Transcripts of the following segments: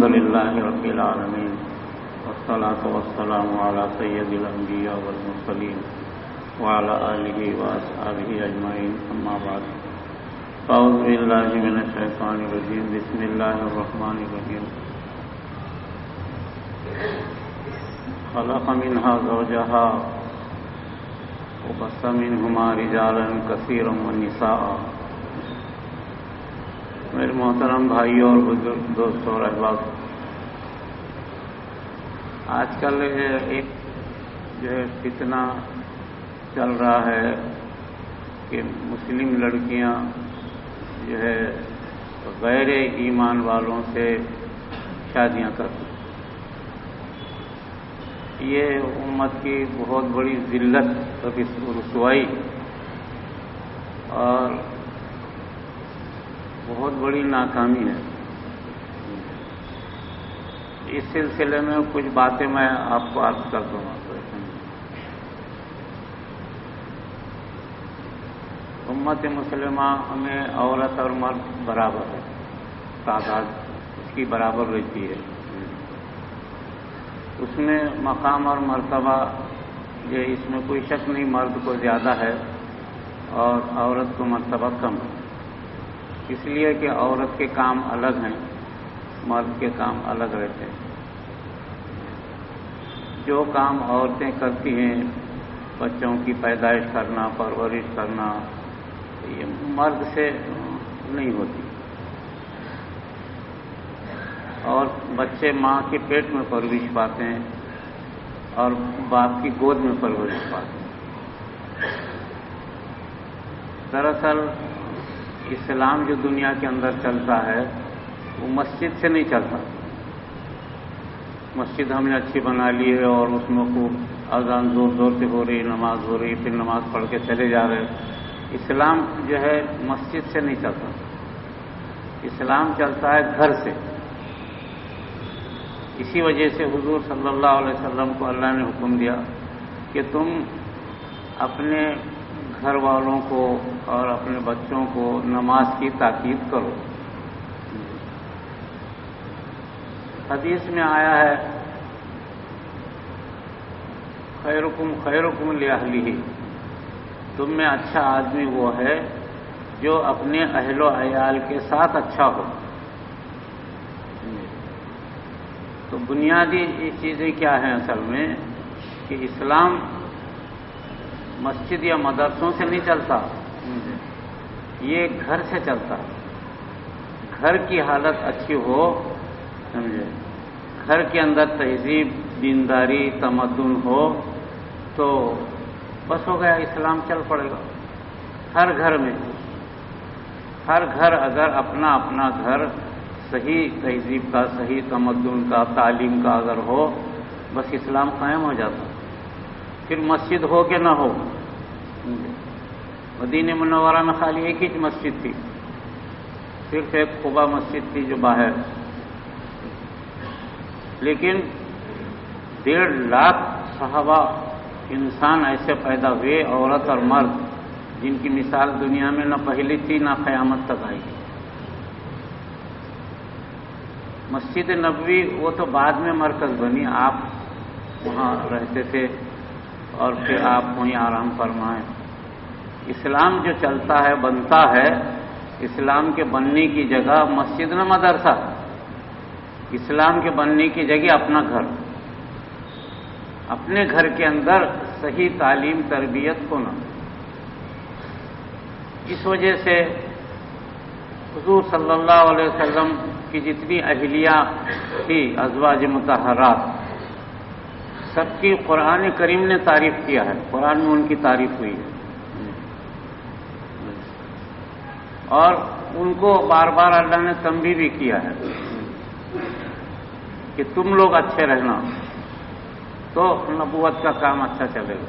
الحمد لله رب العالمين والصلاة والسلام على سيد الأنبياء والمرسلين وعلى آله وأصحابه أجمعين أما بعد أعوذ بالله من الشيطان الرجيم بسم الله الرحمن الرحيم خلق منها زوجها وبث منهما رجالا كثيرا ونساء. میرے محترم بھائیوں اور بزرگ دوستوں اور احباب، آج کل ایک فتنہ چل رہا ہے کہ مسلم لڑکیاں غیر ایمان والوں سے شادیاں کرتی. یہ امت کی بہت بڑی ذلت اور رسوائی اور بہت بڑی ناکامی ہے. اس سلسلے میں کچھ باتیں میں آپ کو عرض کر دوں گا. امت مسلمہ میں عورت اور مرد برابر ہے، تعداد اس کی برابر رہتی ہے. اس میں مقام اور مرتبہ اس میں کوئی شک نہیں، مرد کو زیادہ ہے اور عورت کو مرتبہ کم ہے. اس لیے کہ عورت کے کام الگ ہیں، مرد کے کام الگ رہتے ہیں. جو کام عورتیں کرتی ہیں، بچوں کی پیدائش کرنا، پرورش کرنا، یہ مرد سے نہیں ہوتی. اور بچے ماں کے پیٹ میں پرورش پاتے ہیں اور باپ کی گود میں پرورش پاتے ہیں. دراصل اسلام جو دنیا کے اندر چلتا ہے وہ مسجد سے نہیں چلتا. مسجد ہم نے اچھی بنا لی ہے اور اس میں خوب اذان زور زور سے ہو رہی، نماز ہو رہی، پھر نماز پڑھ کے چلے جا رہے. اسلام مسجد سے نہیں چلتا، اسلام چلتا ہے گھر سے. اسی وجہ سے حضور صلی اللہ علیہ وسلم کو اللہ نے حکم دیا کہ تم اپنے گھر والوں کو اور اپنے بچوں کو نماز کی تاکید کرو. حدیث میں آیا ہے خیرکم خیرکم لأہلہ، تم میں اچھا آدمی وہ ہے جو اپنے اہل و عیال کے ساتھ اچھا ہو. تو بنیادی چیزیں کیا ہیں اصل میں کہ اسلام مسجد یا مدرسوں سے نہیں چلتا، یہ گھر سے چلتا. گھر کی حالت اچھی ہو، سمجھے، گھر کے اندر تہذیب، دینداری، تمدن ہو تو بس ہو گیا، اسلام چل پڑے گا. ہر گھر میں، ہر گھر اگر اپنا اپنا گھر صحیح تہذیب کا، صحیح تمدن کا، تعلیم کا اگر ہو، بس اسلام قائم ہو جاتا. پھر مسجد ہو کہ نہ ہو. مدینہ منورہ میں خالی ایک ہی مسجد تھی، صرف ایک قباء مسجد تھی جو باہر. لیکن 1.5 لاکھ صحابہ انسان ایسے پیدا ہوئے، عورت اور مرد، جن کی مثال دنیا میں نہ پہلی تھی نہ قیامت تک آئی. مسجد نبوی وہ تو بعد میں مرکز بنی، آپ وہاں رہتے تھے اور پھر آپ وہیں آرام فرمائیں. اسلام جو چلتا ہے، بنتا ہے، اسلام کے بننے کی جگہ مسجد نہ مدرسہ، اسلام کے بننے کی جگہ اپنا گھر. اپنے گھر کے اندر صحیح تعلیم، تربیت ہونا. اس وجہ سے حضور صلی اللہ علیہ وسلم کی جتنی اہلیہ تھی، ازواج مطہرات، سب کی قرآن کریم نے تعریف کیا ہے، قرآن میں ان کی تعریف ہوئی ہے. اور ان کو بار بار اللہ نے تنبیہ بھی کیا ہے کہ تم لوگ اچھے رہنا تو نبوت کا کام اچھا چلے گا.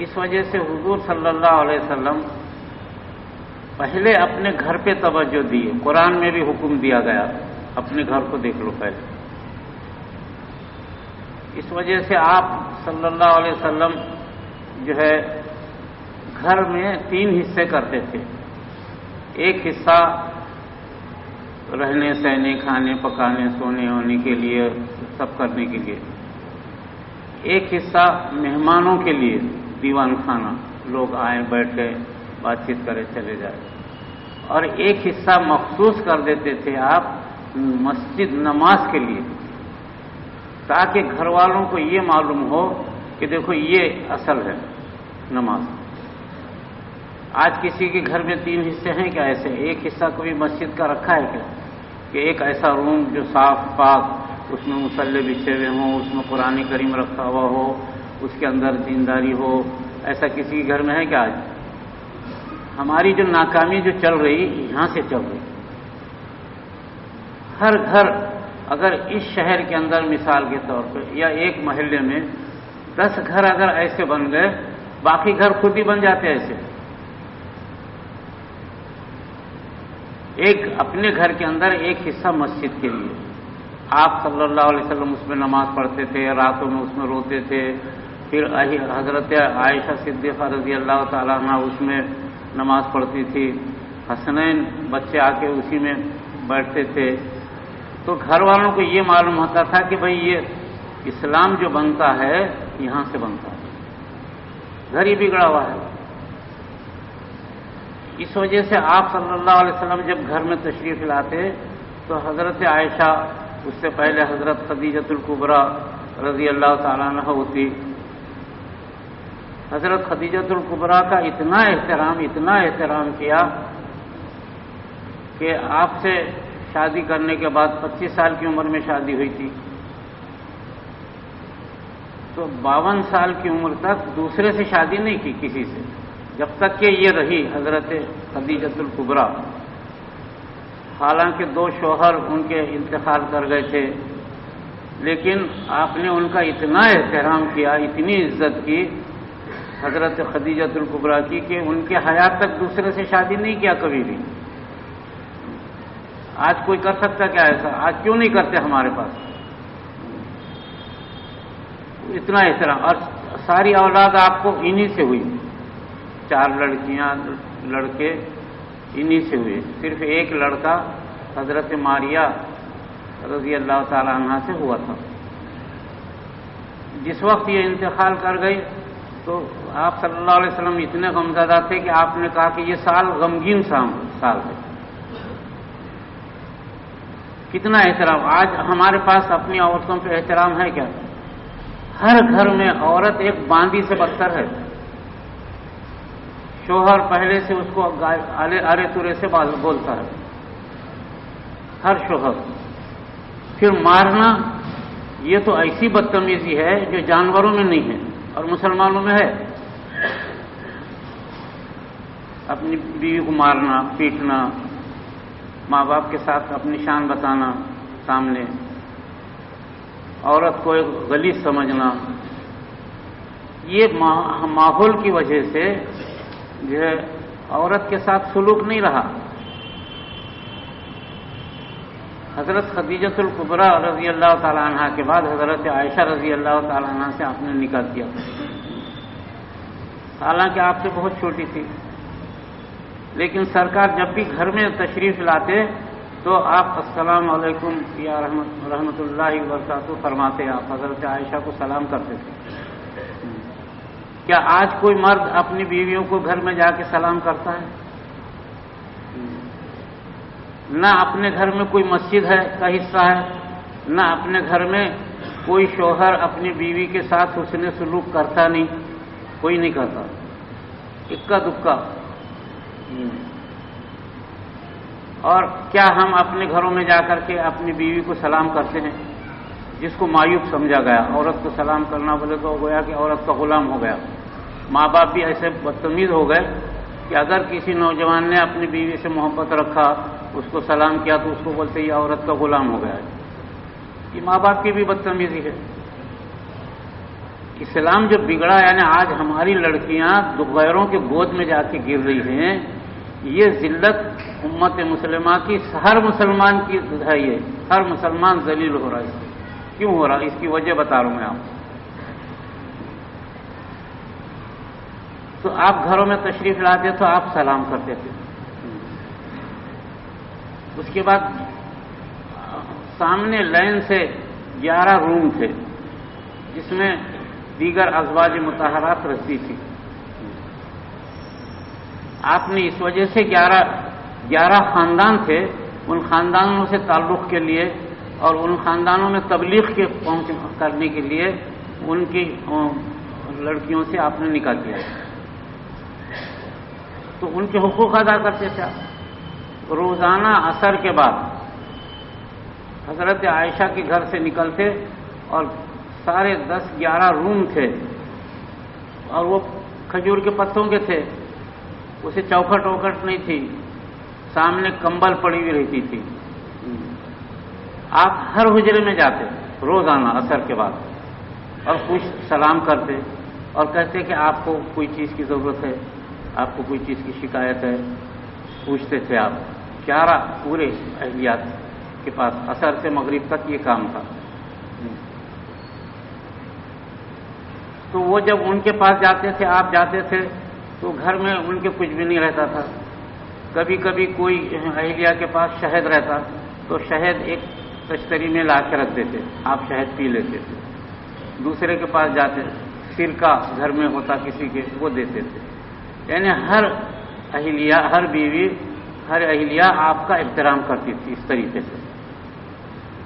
اس وجہ سے حضور صلی اللہ علیہ وسلم پہلے اپنے گھر پہ توجہ دیے. قرآن میں بھی حکم دیا گیا اپنے گھر کو دیکھ لو پہلے. اس وجہ سے آپ صلی اللہ علیہ وسلم گھر میں 3 حصے کرتے تھے. ایک حصہ رہنے سہنے کھانے پکانے سونے ہونے کے لیے سب کرنے کے لیے، ایک حصہ مہمانوں کے لیے دیوان خانہ، لوگ آئیں بیٹھے بات چیت کرے چلے جائے، اور ایک حصہ مخصوص کر دیتے تھے آپ مسجد نماز کے لیے، تاکہ گھر والوں کو یہ معلوم ہو کہ دیکھو یہ اصل ہے نماز۔ آج کسی کے گھر میں 3 حصے ہیں کیا ایسے؟ ایک حصہ کبھی مسجد کا رکھا ہے کیا؟ کہ ایک ایسا روم جو صاف پاک، اس میں مصلے بچھے ہوئے ہوں، اس میں قرآن کریم رکھا ہوا ہو، اس کے اندر دینداری ہو، ایسا کسی کے گھر میں ہے کیا آج؟ ہماری جو ناکامی جو چل رہی یہاں سے چل رہی۔ ہر گھر اگر اس شہر کے اندر مثال کے طور پہ یا ایک محلے میں 10 گھر اگر ایسے بن گئے، باقی گھر خود ہی بن جاتے ایسے۔ ایک اپنے گھر کے اندر ایک حصہ مسجد کے لیے، آپ صلی اللہ علیہ وسلم اس میں نماز پڑھتے تھے، راتوں میں اس میں روتے تھے، پھر حضرت عائشہ صدیقہ رضی اللہ تعالیٰ عنہ اس میں نماز پڑھتی تھی، حسنین بچے آ کے اسی میں بیٹھتے تھے، تو گھر والوں کو یہ معلوم ہوتا تھا کہ بھئی یہ اسلام جو بنتا ہے یہاں سے بنتا ہے، گھر ہی بگڑا ہوا ہے۔ اس وجہ سے آپ صلی اللہ علیہ وسلم جب گھر میں تشریف لاتے تو حضرت عائشہ، اس سے پہلے حضرت خدیجۃ الکبریٰ رضی اللہ تعالیٰ عنہ ہوتی، حضرت خدیجۃ الکبریٰ کا اتنا احترام کیا کہ آپ سے شادی کرنے کے بعد 25 سال کی عمر میں شادی ہوئی تھی، تو 52 سال کی عمر تک دوسرے سے شادی نہیں کی کسی سے، جب تک کہ یہ رہی حضرت خدیجۃ الکبریٰ۔ حالانکہ 2 شوہر ان کے انتقال کر گئے تھے، لیکن آپ نے ان کا اتنا احترام کیا، اتنی عزت کی حضرت خدیجۃ الکبریٰ کی کہ ان کے حیات تک دوسرے سے شادی نہیں کیا کبھی بھی۔ آج کوئی کر سکتا کیا ایسا؟ آج کیوں نہیں کرتے ہمارے پاس؟ اتنا احترام، اور ساری اولاد آپ کو انہی سے ہوئی، 4 لڑکیاں لڑکے انہی سے ہوئے، صرف ایک لڑکا حضرت ماریہ رضی اللہ تعالی عنہ سے ہوا تھا۔ جس وقت یہ انتقال کر گئی تو آپ صلی اللہ علیہ وسلم اتنے غمزدہ تھے کہ آپ نے کہا کہ یہ سال غمگین سال ہے۔ کتنا احترام! آج ہمارے پاس اپنی عورتوں پہ احترام ہے کیا؟ ہر گھر میں عورت ایک باندی سے بدتر ہے، شوہر پہلے سے اس کو ارے ترے سے بولتا ہے، ہر شوہر۔ پھر مارنا، یہ تو ایسی بدتمیزی ہے جو جانوروں میں نہیں ہے اور مسلمانوں میں ہے۔ اپنی بیوی کو مارنا، پیٹنا، ماں باپ کے ساتھ اپنی شان بتانا سامنے، عورت کو ایک غلیظ سمجھنا، یہ ماحول کی وجہ سے جو ہے عورت کے ساتھ سلوک نہیں رہا۔ حضرت خدیجۃ الکبریٰ رضی اللہ تعالیٰ عنہ کے بعد حضرت عائشہ رضی اللہ تعالیٰ عنہ سے آپ نے نکاح کیا، حالانکہ آپ سے بہت چھوٹی تھی، لیکن سرکار جب بھی گھر میں تشریف لاتے تو آپ السلام علیکم یا رحمت اللہ وبرکاتہ فرماتے، آپ حضرت عائشہ کو سلام کرتے تھے۔ کیا آج کوئی مرد اپنی بیویوں کو گھر میں جا کے سلام کرتا ہے؟ نہ اپنے گھر میں کوئی مسجد ہے کا حصہ ہے، نہ اپنے گھر میں کوئی شوہر اپنی بیوی کے ساتھ حسن سلوک کرتا نہیں، کوئی نہیں کرتا، اکا دکا۔ اور کیا ہم اپنے گھروں میں جا کر کے اپنی بیوی کو سلام کرتے ہیں؟ جس کو معیوب سمجھا گیا، عورت کو سلام کرنا بولے تو گویا کہ عورت کا غلام ہو گیا۔ ماں باپ بھی ایسے بدتمیز ہو گئے کہ اگر کسی نوجوان نے اپنی بیوی سے محبت رکھا، اس کو سلام کیا تو اس کو بولتے یہ عورت کا غلام ہو گیا ہے۔ یہ ماں باپ کی بھی بدتمیزی ہے۔ اسلام جو بگڑا، یعنی آج ہماری لڑکیاں غیروں کے گود میں جا کے گر رہی ہیں، یہ ذلت امت مسلمہ کی، ہر مسلمان کی ہے، یہ ہر مسلمان ذلیل ہو رہا ہے۔ کیوں ہو رہا؟ اس کی وجہ بتا رہا ہوں میں آپ کو۔ تو آپ گھروں میں تشریف لاتے تو آپ سلام کرتے تھے، اس کے بعد سامنے لائن سے 11 روم تھے جس میں دیگر ازواج مطہرات رہتی تھی. آپ نے اس وجہ سے 11 خاندان تھے، ان خاندانوں سے تعلق کے لیے اور ان خاندانوں میں تبلیغ کے کرنے کے لیے ان کی لڑکیوں سے آپ نے نکاح کیا. تو ان کے حقوق ادا کرتے تھے آپ. روزانہ عصر کے بعد حضرت عائشہ کے گھر سے نکلتے اور سارے 10-11 روم تھے اور وہ کھجور کے پتوں کے تھے، اسے چوکھٹ ووکھٹ نہیں تھی، سامنے کمبل پڑی ہوئی رہتی تھی. آپ ہر حجرے میں جاتے روزانہ عصر کے بعد اور کچھ سلام کرتے اور کہتے کہ آپ کو کوئی چیز کی ضرورت ہے، آپ کو کوئی چیز کی شکایت ہے، پوچھتے تھے آپ. 11 پورے اہلیات کے پاس عصر سے مغرب تک یہ کام تھا. تو وہ جب ان کے پاس جاتے تھے، آپ جاتے تھے، تو گھر میں ان کے کچھ بھی نہیں رہتا تھا. کبھی کبھی کوئی اہلیہ کے پاس شہد رہتا تو شہد ایک تشتری میں لا کے رکھ دیتے، آپ شہد پی لیتے تھے. دوسرے کے پاس جاتے، سرکہ گھر میں ہوتا کسی کے، وہ دیتے تھے. یعنی ہر اہلیہ، ہر بیوی، ہر اہلیہ آپ کا احترام کرتی تھی اس طریقے سے.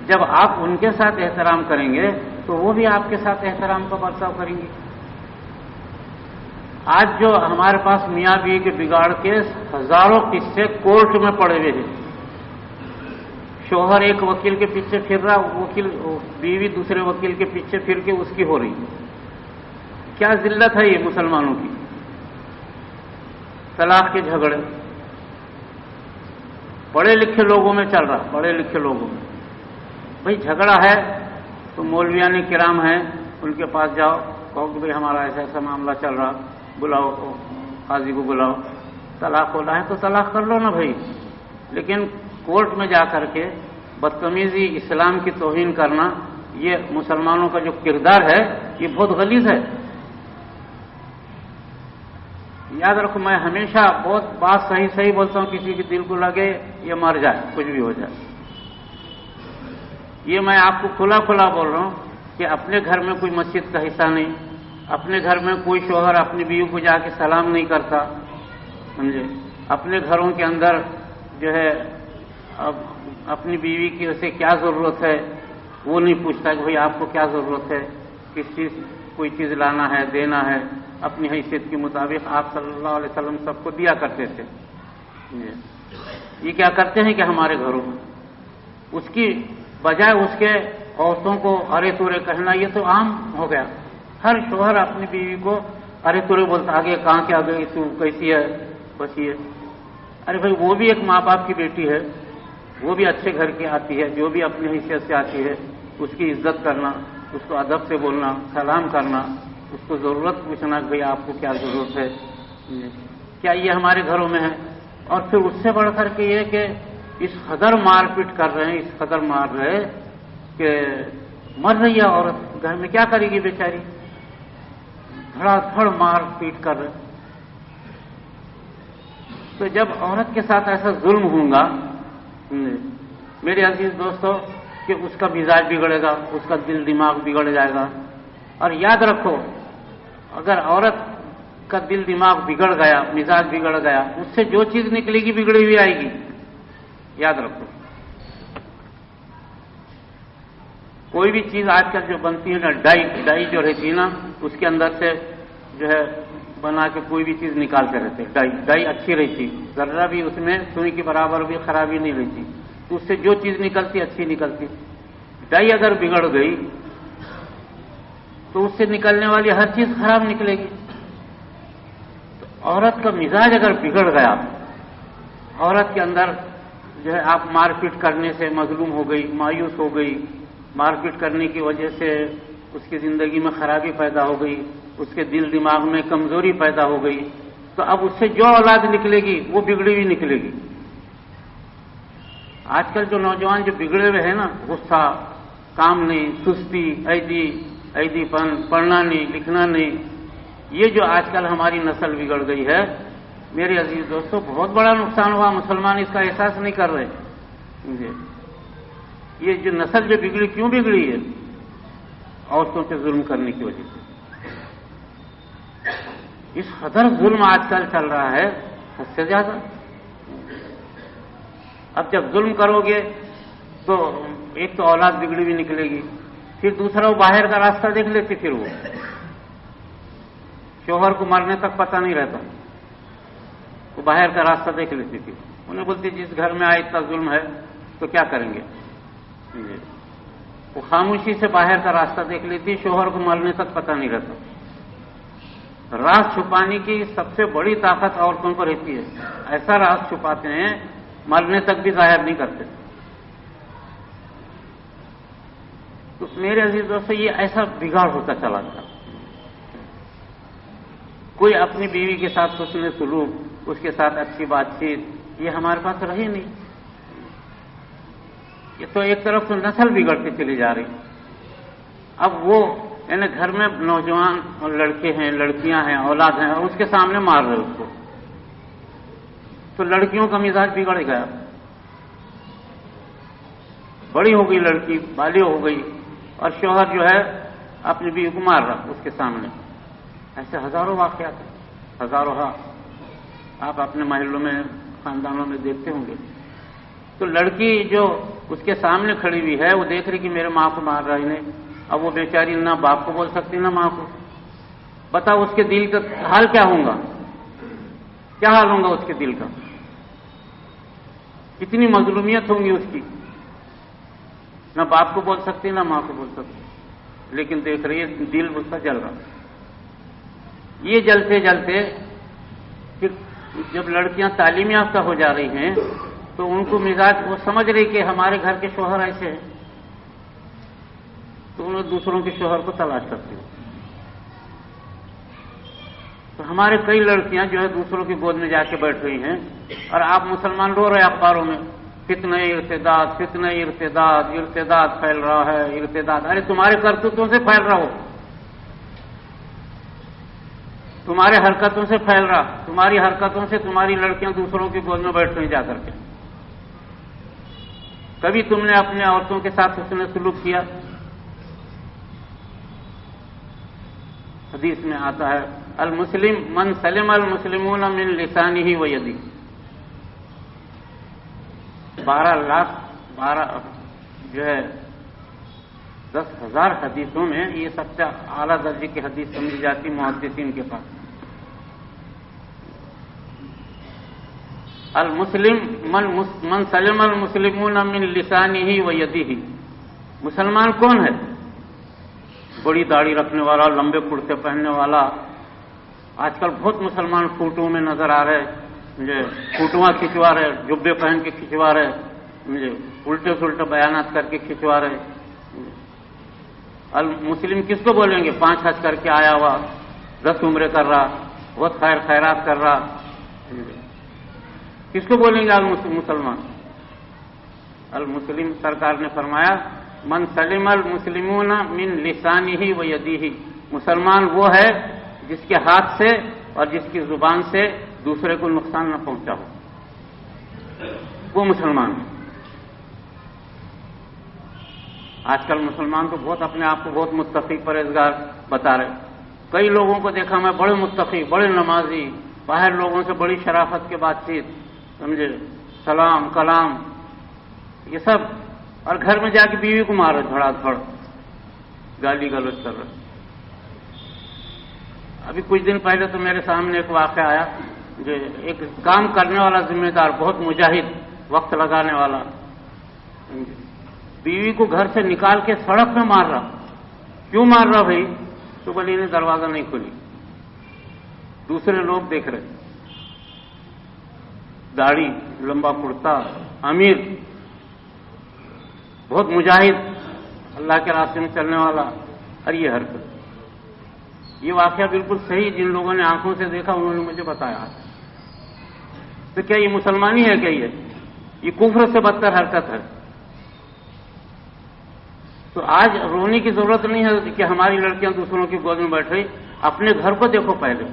جب آپ ان کے ساتھ احترام کریں گے تو وہ بھی آپ کے ساتھ احترام کا برتاؤ کریں گے. آج جو ہمارے پاس میاں بیوی کے بگاڑ کے ہزاروں قصے کورٹ میں پڑے ہوئے ہیں. شوہر ایک وکیل کے پیچھے پھر رہا، بیوی دوسرے وکیل کے پیچھے پھر کے اس کی ہو رہی. کیا ذلت ہے یہ مسلمانوں کی. طلاق کے جھگڑے پڑھے لکھے لوگوں میں چل رہا، پڑھے لکھے لوگوں میں. بھئی جھگڑا ہے تو مولویان کرام ہیں، ان کے پاس جاؤ، کہو کہ بھئی ہمارا ایسا ایسا معاملہ چل رہا، بلاؤ قاضی کو بلاؤ. طلاق ہونا ہے تو طلاق کر لو نا بھائی. لیکن کورٹ میں جا کر کے بدتمیزی، اسلام کی توہین کرنا، یہ مسلمانوں کا جو کردار ہے یہ بہت غلیظ ہے. یاد رکھو، میں ہمیشہ بہت بات صحیح بولتا ہوں، کسی کے دل کو لگے یہ مر جائے، کچھ بھی ہو جائے. یہ میں آپ کو کھلا بول رہا ہوں کہ اپنے گھر میں کوئی مسجد کا حصہ نہیں، اپنے گھر میں کوئی شوہر اپنی بیوی کو جا کے سلام نہیں کرتا، سمجھے. اپنے گھروں کے اندر جو ہے اپنی بیوی کی اسے کیا ضرورت ہے وہ نہیں پوچھتا کہ بھئی آپ کو کیا ضرورت ہے، کس چیز کوئی چیز لانا ہے، دینا ہے. اپنی حیثیت کے مطابق آپ صلی اللہ علیہ وسلم سب کو دیا کرتے تھے. یہ کیا کرتے ہیں کہ ہمارے گھروں میں اس کی بجائے اس کے عورتوں کو ارے تورے کہنا یہ تو عام ہو گیا. ہر شوہر اپنی بیوی کو ارے تورے بولتا، آگے کہاں کے آگے تو کیسی ہے، بس یہ. ارے بھائی وہ بھی ایک ماں باپ کی بیٹی ہے، وہ بھی اچھے گھر کی آتی ہے، جو بھی اپنی حیثیت سے آتی ہے اس کی عزت کرنا، اس کو ادب سے بولنا، سلام کرنا، اس کو ضرورت پوچھنا کہ بھئی آپ کو کیا ضرورت ہے. کیا یہ ہمارے گھروں میں ہے؟ اور پھر اس سے بڑھ کر کے یہ کہ اس قدر مار پیٹ کر رہے ہیں، اس قدر مار رہے کہ مر رہی ہے عورت، گھر میں کیا کرے گی بیچاری. دھڑا دھڑ مار پیٹ کر رہے. تو جب عورت کے ساتھ ایسا ظلم ہوگا میرے عزیز دوستو کہ اس کا مزاج بگڑے گا، اس کا دل دماغ بگڑ جائے گا. اور یاد رکھو، اگر عورت کا دل دماغ بگڑ گیا، مزاج بگڑ گیا، اس سے جو چیز نکلے گی بگڑی ہوئی آئے گی. یاد رکھو، کوئی بھی چیز آج کل جو بنتی ہے نا، ڈائی جو رہتی ہے نا، اس کے اندر سے جو ہے بنا کے کوئی بھی چیز نکالتے رہتے. ڈائی اچھی رہتی، ذرا بھی اس میں سوئی کے برابر بھی خرابی نہیں رہتی، تو اس سے جو چیز نکلتی اچھی نکلتی. ڈائی اگر بگڑ گئی تو اس سے نکلنے والی ہر چیز خراب نکلے گی. تو عورت کا مزاج اگر بگڑ گیا، عورت کے اندر جو ہے آپ مار پیٹ کرنے سے مظلوم ہو گئی، مایوس ہو گئی، مار پیٹ کرنے کی وجہ سے اس کی زندگی میں خرابی پیدا ہو گئی، اس کے دل دماغ میں کمزوری پیدا ہو گئی، تو اب اس سے جو اولاد نکلے گی وہ بگڑی ہوئی نکلے گی. آج کل جو نوجوان جو بگڑے ہوئے ہیں نا، غصہ، کام نہیں، سستی، ایدی پن، پڑھنا نہیں، لکھنا نہیں، یہ جو آج کل ہماری نسل بگڑ گئی ہے میرے عزیز دوستو، بہت بڑا نقصان ہوا. مسلمان اس کا احساس نہیں کر رہے. یہ جو نسل جو بگڑی کیوں بگڑی ہے؟ عورتوں سے ظلم کرنے کی وجہ سے. اس قدر ظلم آج کل چل رہا ہے حد سے زیادہ. اب جب ظلم کرو گے تو ایک تو اولاد بگڑی بھی نکلے گی، پھر دوسرا وہ باہر کا راستہ دیکھ لیتے، پھر وہ شوہر کو مرنے تک پتہ نہیں رہتا، وہ باہر کا راستہ دیکھ لیتی تھی. انہیں بولتی جس گھر میں آئے اتنا ظلم ہے تو کیا کریں گے. وہ خاموشی سے باہر کا راستہ دیکھ لیتی، شوہر کو مرنے تک پتہ نہیں رہتا. راز چھپانے کی سب سے بڑی طاقت عورتوں پر رہتی ہے. ایسا راز چھپاتے ہیں مرنے تک بھی ظاہر نہیں کرتے. تو میرے عزیز دوستو، یہ ایسا بگاڑ ہوتا چلا تھا. کوئی اپنی بیوی کے ساتھ حسن سلوک، اس کے ساتھ اچھی بات چیت، یہ ہمارے پاس رہی نہیں. یہ تو ایک طرف تو نسل بگڑتی چلی جا رہی. اب وہ یعنی گھر میں نوجوان اور لڑکے ہیں، لڑکیاں ہیں، اولاد ہیں، اور اس کے سامنے مار رہے اس کو، تو لڑکیوں کا مزاج بگڑ گیا. بڑی ہو گئی لڑکی، بالغ ہو گئی، اور شوہر جو ہے اپنی بیوی کو مار رہا اس کے سامنے. ایسے ہزاروں واقعات ہیں، ہزاروں. ہاں آپ اپنے محلوں میں، خاندانوں میں دیکھتے ہوں گے. تو لڑکی جو اس کے سامنے کھڑی ہوئی ہے، وہ دیکھ رہی کہ میرے ماں کو مار رہا ہے. اب وہ بیچاری نہ باپ کو بول سکتی نہ ماں کو. بتاؤ اس کے دل کا حال کیا ہوگا، کیا حال ہوگا اس کے دل کا، کتنی مظلومیت ہوگی اس کی. نہ باپ کو بول سکتی نہ ماں کو بول سکتی، لیکن دیکھ رہی ہے دل اس کا جل رہا. یہ جلتے جلتے پھر جب لڑکیاں تعلیم یافتہ ہو جا رہی ہیں تو ان کو مزاج، وہ سمجھ رہی کہ ہمارے گھر کے شوہر ایسے ہیں، تو انہیں دوسروں کے شوہر کو تلاش کرتی ہیں. تو ہمارے کئی لڑکیاں جو ہے دوسروں کی گود میں جا کے بیٹھ رہی ہیں، اور آپ مسلمان رو رہے اخباروں میں فتنہ ارتداد، فتنہ ارتداد، ارتداد پھیل رہا ہے، ارتداد. ارے تمہارے کرتوتوں سے پھیل رہا ہو، تمہارے حرکتوں سے پھیل رہا. تمہاری حرکتوں سے تمہاری لڑکیاں دوسروں کی گود میں بیٹھ رہی جا کر کے. کبھی تم نے اپنے عورتوں کے ساتھ حسن سلوک کیا؟ حدیث میں آتا ہے المسلم من سلم المسلمون من لسانه و یده. 12 جو ہے 10,000 حدیثوں میں یہ سب سے اعلیٰ درجے کی حدیث سمجھی جاتی محدثین کے پاس. المسلم من سلم المسلمون من لسانه و یده. مسلمان کون ہے؟ بڑی داڑھی رکھنے والا، لمبے کرتے پہننے والا. آج کل بہت مسلمان فوٹو میں نظر آ رہے، مجھے فوٹواں کھنچوا رہے، جبے پہن کے کھنچوا رہے، مجھے الٹے سلٹے بیانات کر کے کھنچوا رہے. المسلم کس کو بولیں گے؟ 5 حج کر کے آیا ہوا، 10 عمرے کر رہا، بہت خیر خیرات کر رہا. کس کو بولیں گے مسلمان؟ المسلم سرکار نے فرمایا من سلم المسلمون من لسانه و یده. مسلمان وہ ہے جس کے ہاتھ سے اور جس کی زبان سے دوسرے کو نقصان نہ پہنچا ہو، وہ مسلمان ہے. آج کل مسلمان تو بہت اپنے آپ کو بہت متقی پرہیزگار بتا رہے. کئی لوگوں کو دیکھا میں بڑے متقی، بڑے نمازی، باہر لوگوں سے بڑی شرافت کے بات چیت، سمجھے، سلام کلام، یہ سب، اور گھر میں جا کے بیوی کو مارے دھڑا دھڑ، گالی گلوچ کر رہے. ابھی کچھ دن پہلے تو میرے سامنے ایک واقعہ آیا، جو ایک کام کرنے والا ذمہ دار، بہت مجاہد، وقت لگانے والا، بیوی کو گھر سے نکال کے سڑک پہ مار رہا. کیوں مار رہا بھائی؟ تو بولی نے دروازہ نہیں کھولی، دوسرے لوگ دیکھ رہے. داڑھی، لمبا کرتا، امیر، بہت مجاہد، اللہ کے راستے میں چلنے والا، اور یہ حرکت. یہ واقعہ بالکل صحیح، جن لوگوں نے آنکھوں سے دیکھا انہوں نے مجھے بتایا. تو کیا یہ مسلمانی ہے؟ کیا یہ کفر سے بدتر حرکت ہے؟ تو آج رونے کی ضرورت نہیں ہے کہ ہماری لڑکیاں دوسروں کی گود میں بیٹھ رہی. اپنے گھر کو دیکھو پہلے.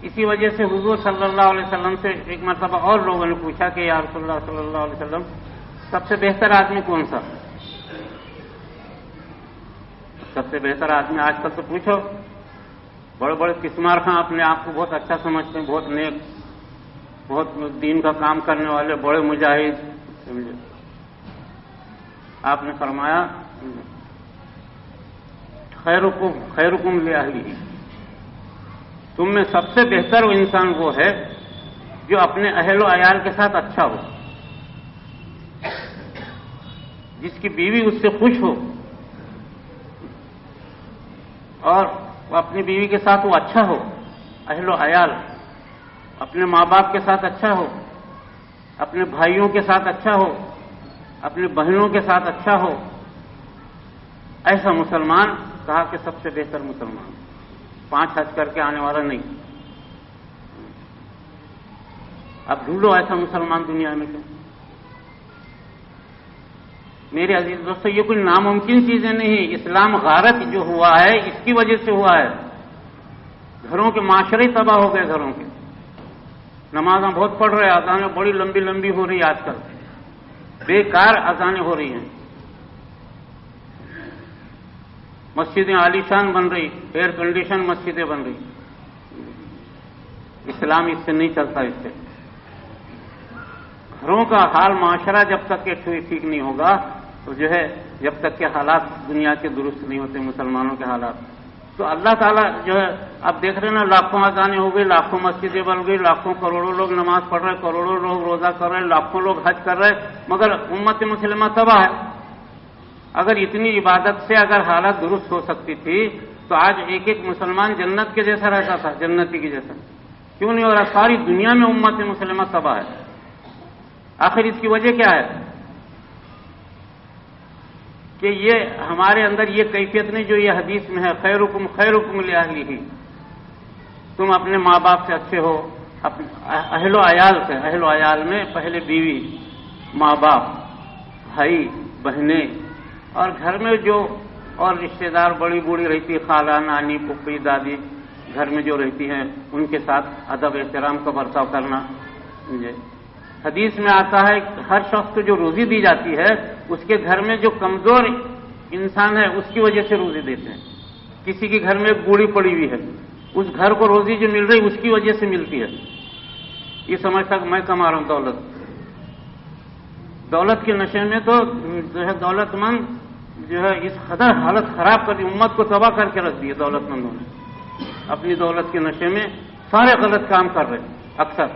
اسی وجہ سے حضور صلی اللہ علیہ وسلم سے ایک مرتبہ اور لوگوں نے پوچھا کہ یا رسول اللہ صلی اللہ علیہ وسلم، سب سے بہتر آدمی کون سا؟ سب سے بہتر آدمی آج کل تو پوچھو، بڑے بڑے قسمار خاں اپنے آپ کو بہت اچھا سمجھتے ہیں، بہت نیک، بہت دین کا کام کرنے والے، بڑے مجاہد، سمجھے؟ آپ نے فرمایا خیرکم لأہلہ، تم میں سب سے بہتر وہ انسان وہ ہے جو اپنے اہل و عیال کے ساتھ اچھا ہو، جس کی بیوی اس سے خوش ہو اور وہ اپنی بیوی کے ساتھ وہ اچھا ہو، اہل و عیال، اپنے ماں باپ کے ساتھ اچھا ہو، اپنے بھائیوں کے ساتھ اچھا ہو، اپنی بہنوں کے ساتھ اچھا ہو، ایسا مسلمان کہا کہ سب سے بہتر مسلمان، 5 حج کر کے آنے والا نہیں۔ اب ڈھونڈو ایسا مسلمان دنیا میں کیوں؟ میرے عزیز دوستو، یہ کوئی ناممکن چیزیں نہیں۔ اسلام غارت جو ہوا ہے اس کی وجہ سے ہوا ہے۔ گھروں کے معاشرے تباہ ہو گئے، گھروں کے نمازاں بہت پڑھ رہے، اذانیں بڑی لمبی لمبی ہو رہی، آج کل بیکار اذانیں ہو رہی ہیں، مسجدیں عالیشان بن رہی، ایئر کنڈیشن مسجدیں بن رہی۔ اسلام اس سے نہیں چلتا، اس سے گھروں کا حال معاشرہ جب تک کہ ٹھیک نہیں ہوگا تو جو ہے، جب تک کہ حالات دنیا کے درست نہیں ہوتے، مسلمانوں کے حالات، تو اللہ تعالیٰ جو ہے، اب دیکھ رہے نا، لاکھوں اذانیں ہو گئی، لاکھوں مسجدیں بن گئی، لاکھوں کروڑوں لوگ نماز پڑھ رہے، کروڑوں لوگ روزہ کر رہے، لاکھوں لوگ حج کر رہے، مگر امت مسلمہ تباہ ہے۔ اگر اتنی عبادت سے اگر حالت درست ہو سکتی تھی تو آج ایک ایک مسلمان جنت کے جیسا رہتا تھا، جنتی کے جیسا۔ کیوں نہیں ہو رہا؟ ساری دنیا میں امت مسلمہ تباہ ہے۔ آخر اس کی وجہ کیا ہے؟ کہ یہ ہمارے اندر یہ کیفیت نہیں جو یہ حدیث میں ہے، خیرکم لأہلہ، تم اپنے ماں باپ سے اچھے ہو، اہل و عیال سے، اہل و عیال میں پہلے بیوی، ماں باپ، بھائی بہنیں، اور گھر میں جو اور رشتہ دار بڑی بوڑھی رہتی، خالہ، نانی، پھوپھی، دادی، گھر میں جو رہتی ہیں، ان کے ساتھ ادب احترام کا برتاؤ کرنا۔ حدیث میں آتا ہے ہر شخص کو جو روزی دی جاتی ہے اس کے گھر میں جو کمزور انسان ہے اس کی وجہ سے روزی دیتے ہیں۔ کسی کے گھر میں ایک بوڑھی پڑی ہوئی ہے، اس گھر کو روزی جو مل رہی اس کی وجہ سے ملتی ہے۔ یہ سمجھتا کہ میں کما رہا ہوں دولت کے نشے میں تو جو ہے دولت مند جو ہے اس قدر حالت خراب کر دی، امت کو تباہ کر کے رکھ دی ہے دولت مندوں نے۔ اپنی دولت کے نشے میں سارے غلط کام کر رہے اکثر۔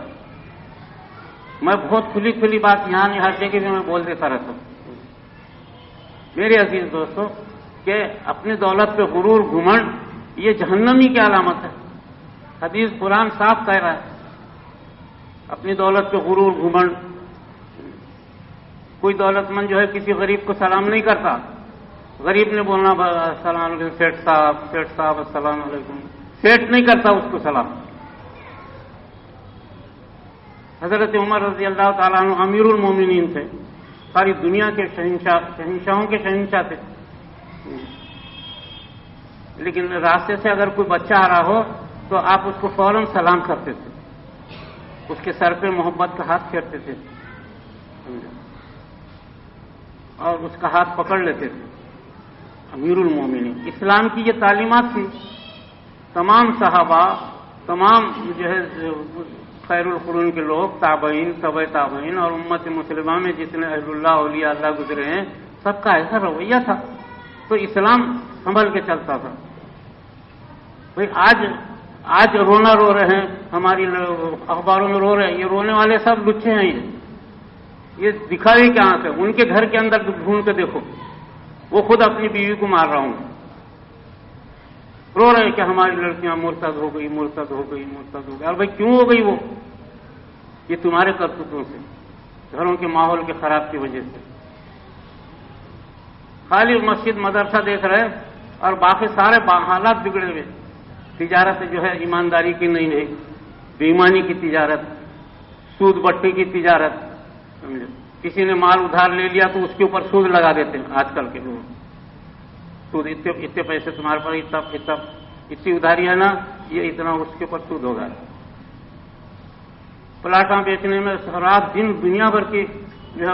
میں بہت کھلی بات یہاں نہیں، ہر جگہ بھی میں بول دیتا رہتا ہوں۔ میرے عزیز دوستو، کہ اپنی دولت پہ غرور، گھمنڈ، یہ جہنمی کی علامت ہے۔ حدیث قرآن صاف کہہ رہا ہے، اپنی دولت پہ غرور، گھمنڈ۔ کوئی دولت مند جو ہے کسی غریب کو سلام نہیں کرتا، غریب نے بولنا السلام علیکم سیٹھ صاحب السلام علیکم، سیٹھ نہیں کرتا اس کو سلام۔ حضرت عمر رضی اللہ تعالیٰ عنہ امیر المومنین تھے، ساری دنیا کے شہنشاہوں کے شہنشاہ تھے، لیکن راستے سے اگر کوئی بچہ آ رہا ہو تو آپ اس کو فوراً سلام کرتے تھے، اس کے سر پہ محبت کا ہاتھ پھیرتے تھے اور اس کا ہاتھ پکڑ لیتے تھے۔ امیر المومنین، اسلام کی یہ تعلیمات تھی۔ تمام صحابہ، تمام جو ہے خیر القرون کے لوگ، تابعین، تبع تابعین، اور امت مسلمہ میں جتنے اہل اللہ، اولیاء اللہ گزرے ہیں، سب کا ایسا رویہ تھا، تو اسلام سنبھل کے چلتا تھا۔ بھائی آج رونا رو رہے ہیں، ہماری اخباروں میں رو رہے ہیں، یہ رونے والے سب لچھے ہیں، یہ دکھاوے کے آنکھ ہے۔ ان کے گھر کے اندر ڈھونڈ کے دیکھو، وہ خود اپنی بیوی کو مار رہا ہوں، رو رہے ہیں کہ ہماری لڑکیاں مرتد ہو گئی، مرتد ہو گئی، مرتد ہو گئی۔ اور بھائی کیوں ہو گئی وہ؟ یہ تمہارے کرتوتوں سے، گھروں کے ماحول کے خراب کی وجہ سے۔ خالی مسجد مدرسہ دیکھ رہے اور باقی سارے حالات بگڑے ہوئے۔ تجارت جو ہے ایمانداری کی نہیں ہے، بے ایمانی کی تجارت، سود بٹی کی تجارت، سمجھے؟ کسی نے مال ادھار لے لیا تو اس کے اوپر سود لگا دیتے ہیں آج کل کے لوگ۔ سود، اتنے پیسے تمہارے پاس، اتنی ادھاری ہے نا، یہ اتنا اس کے اوپر سود ہوگا۔ پلاٹاں بیچنے میں رات دن دنیا بھر کی جو